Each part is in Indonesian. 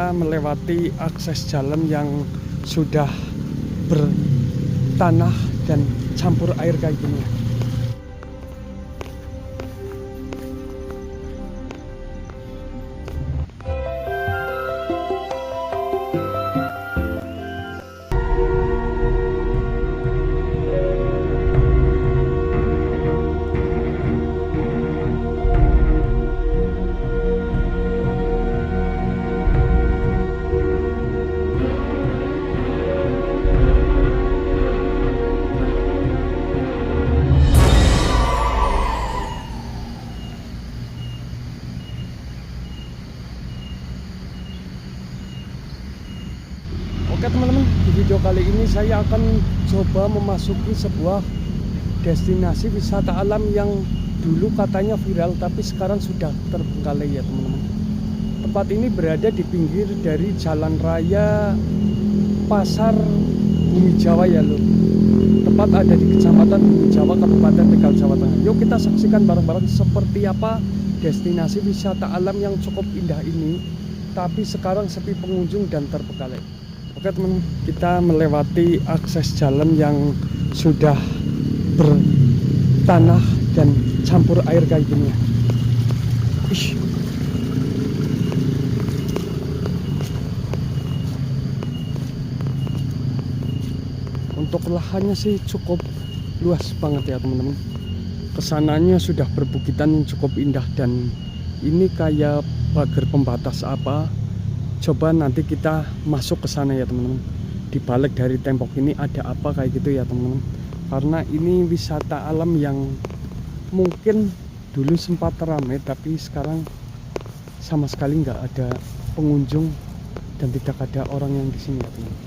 kita melewati akses jalan yang sudah bertanah dan campur air kayak gini. Oke teman-teman, di video kali ini saya akan coba memasuki sebuah destinasi wisata alam yang dulu katanya viral tapi sekarang sudah terbengkalai ya teman-teman. Tempat ini berada di pinggir dari jalan raya Pasar Bumi Jawa ya loh. Tepat ada di Kecamatan Bumi Jawa, Kabupaten Tegal, Jawa Tengah. Yuk kita saksikan bareng-bareng seperti apa destinasi wisata alam yang cukup indah ini, tapi sekarang sepi pengunjung dan terbengkalai. Oke teman, kita melewati akses jalan yang sudah bertanah dan campur air kayak gini. Untuk lahannya sih cukup luas banget ya teman-teman. Kesananya sudah perbukitan yang cukup indah dan ini kayak pagar pembatas apa. Coba nanti kita masuk ke sana ya teman-teman. Di balik dari tembok ini ada apa kayak gitu ya teman-teman. Karena ini wisata alam yang mungkin dulu sempat ramai tapi sekarang sama sekali nggak ada pengunjung dan tidak ada orang yang di sini ya teman-teman.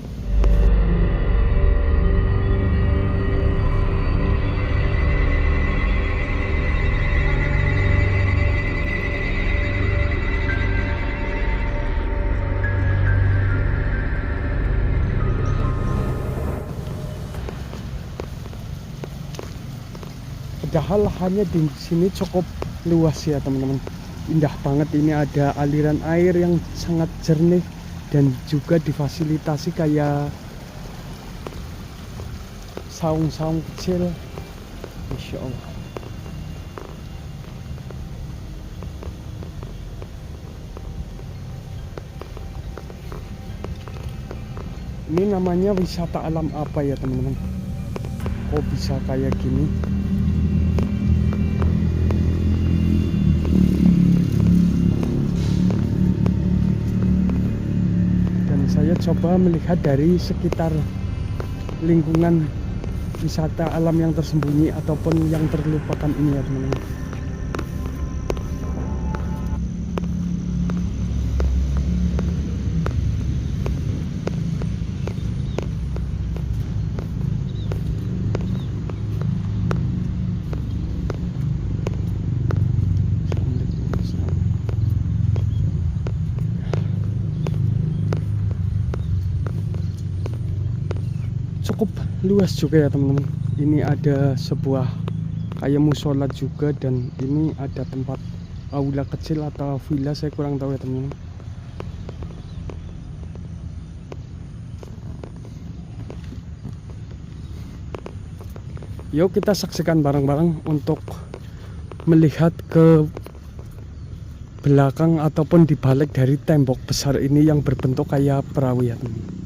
Padahal lahannya di sini cukup luas ya teman-teman. Indah banget, ini ada aliran air yang sangat jernih dan juga difasilitasi kayak saung-saung kecil. Masya Allah. Ini namanya wisata alam apa ya teman-teman? Kok bisa kayak gini? Saya coba melihat dari sekitar lingkungan wisata alam yang tersembunyi ataupun yang terlupakan ini ya teman-teman. Cukup luas juga ya teman-teman. Ini ada sebuah kayak musola juga dan ini ada tempat aula kecil atau villa, saya kurang tahu ya teman-teman. Yuk kita saksikan bareng-bareng untuk melihat ke belakang ataupun di balik dari tembok besar ini yang berbentuk kayak perahu ya teman-teman.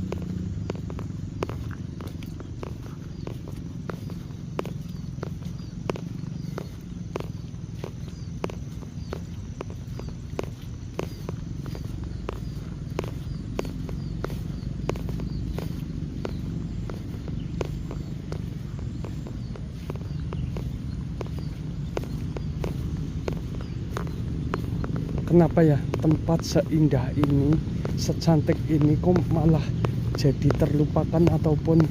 Kenapa ya tempat seindah ini, secantik ini kok malah jadi terlupakan ataupun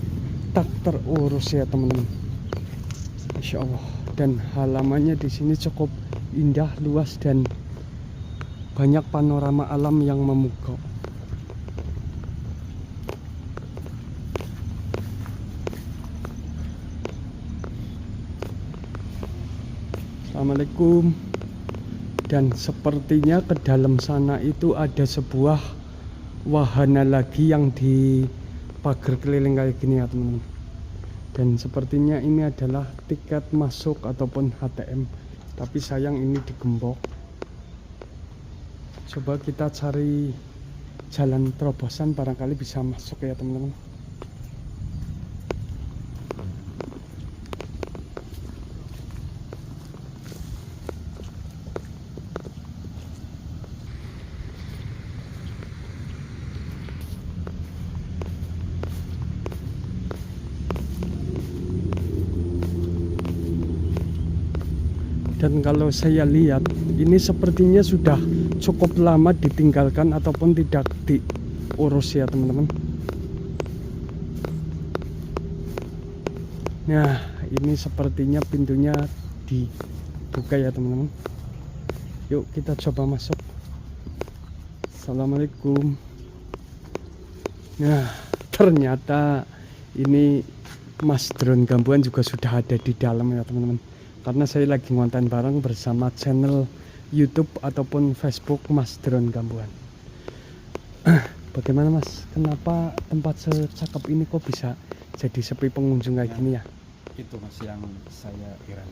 tak terurus ya teman-teman. Masya Allah. Dan halamannya di sini cukup indah, luas dan banyak panorama alam yang memukau. Assalamualaikum. Dan sepertinya ke dalam sana itu ada sebuah wahana lagi yang di pagar keliling kayak gini ya teman-teman. Dan sepertinya ini adalah tiket masuk ataupun HTM, tapi sayang ini digembok. Coba kita cari jalan terobosan, barangkali bisa masuk ya teman-teman. Dan kalau saya lihat ini sepertinya sudah cukup lama ditinggalkan ataupun tidak diurus ya teman-teman. Nah ini sepertinya pintunya dibuka ya teman-teman. Yuk kita coba masuk. Assalamualaikum. Nah ternyata ini Mas Drone Gambuan juga sudah ada di dalam ya teman-teman. Karena saya lagi ngonten bareng bersama channel YouTube ataupun Facebook Mas Drone Gambuan. Bagaimana Mas? Kenapa tempat secakep ini kok bisa jadi sepi pengunjung kayak gini ya? Itu Mas yang saya heran.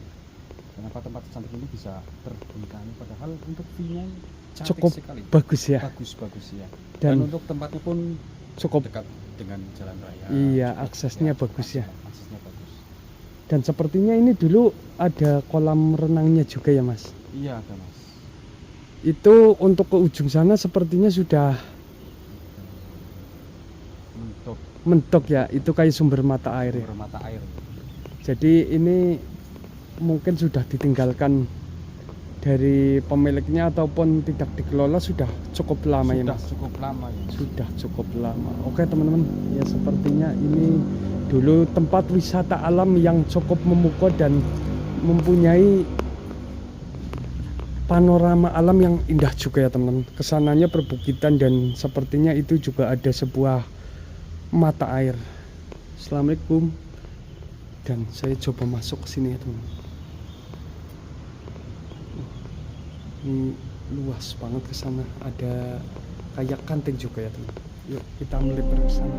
Kenapa tempat cantik ini bisa terbengkalai padahal untuk view-nya cantik Cukup sekali. bagus ya. Bagus ya. Dan untuk tempatnya pun cukup dekat dengan jalan raya. Iya, aksesnya bagus ya. Aksesnya bagus. Dan sepertinya ini dulu ada kolam renangnya juga ya Mas? Iya ada Mas. Itu untuk ke ujung sana sepertinya sudah mentok ya, itu kayak sumber mata air ya. Sumber mata air. Jadi ini mungkin sudah ditinggalkan dari pemiliknya ataupun tidak dikelola sudah cukup lama ya Sudah Mas? cukup lama ya. Sudah cukup lama. Oke teman-teman, ya sepertinya ini dulu tempat wisata alam yang cukup memukau dan mempunyai panorama alam yang indah juga ya teman-teman. Kesananya perbukitan dan sepertinya itu juga ada sebuah mata air. Assalamualaikum. Dan saya coba masuk ke sini ya teman-teman. Ini luas banget ke sana. Ada kayak kantin juga ya teman-teman. Yuk kita melipir ke sana.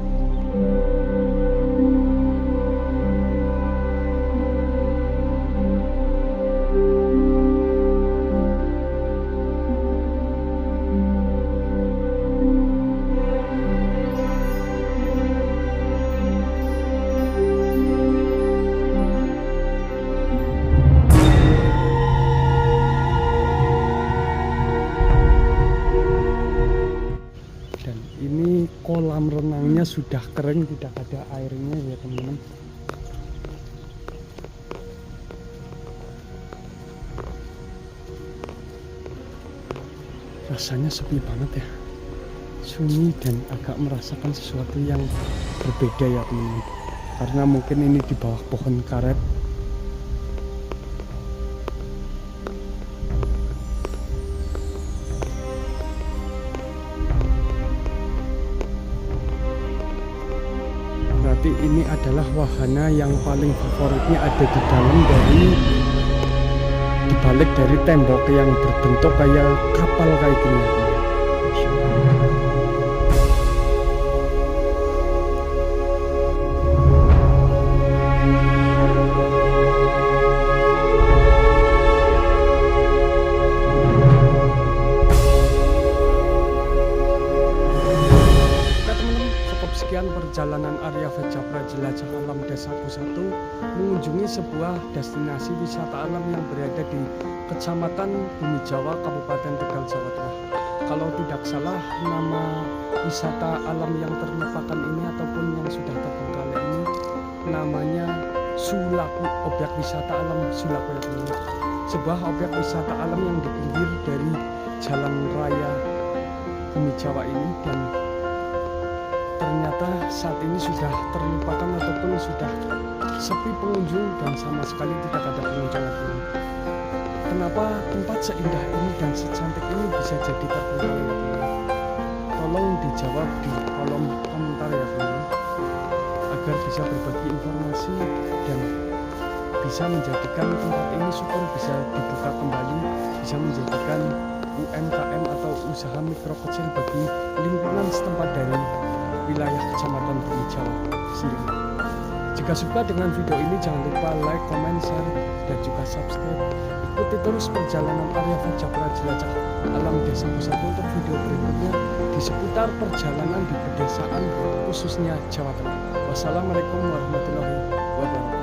Kolam renangnya sudah kering, tidak ada airnya ya teman-teman. Rasanya sepi banget ya, sunyi dan agak merasakan sesuatu yang berbeda ya teman-teman. Karena mungkin ini di bawah pohon karet. Berarti ini adalah wahana yang paling favoritnya ada di dalam dari dibalik dari tembok yang berbentuk kayak kapal kayak gini. Sekian perjalanan Arya Vejapra jelajah alam Desaku 1 mengunjungi sebuah destinasi wisata alam yang berada di Kecamatan Bumi Jawa, Kabupaten Tegal, Jawa Tengah. Kalau tidak salah, nama wisata alam yang terlupakan ini ataupun yang sudah terbengkalai ini namanya Sulaku, objek wisata alam Sulaku ya teman-teman. Sebuah objek wisata alam yang di pinggir dari jalan raya Bumi Jawa ini, dan ternyata saat ini sudah terlupakan ataupun sudah sepi pengunjung dan sama sekali tidak ada pengunjung lagi. Kenapa tempat seindah ini dan secantik ini bisa jadi terpenggalai? Tolong dijawab di kolom komentar ya teman-teman, agar bisa berbagi informasi dan bisa menjadikan tempat ini syukur bisa dibuka kembali, bisa menjadikan UMKM atau usaha mikro kecil bagi lingkungan setempat dari wilayah Kecamatan Bumi Jawa sendiri. Jika suka dengan video ini, jangan lupa like, comment, share, dan juga subscribe. Ikuti terus perjalanan Arya Fajabra jelajah alam desa Pusat untuk video berikutnya di seputar perjalanan di pedesaan khususnya Jawa Tengah. Wassalamualaikum warahmatullahi wabarakatuh.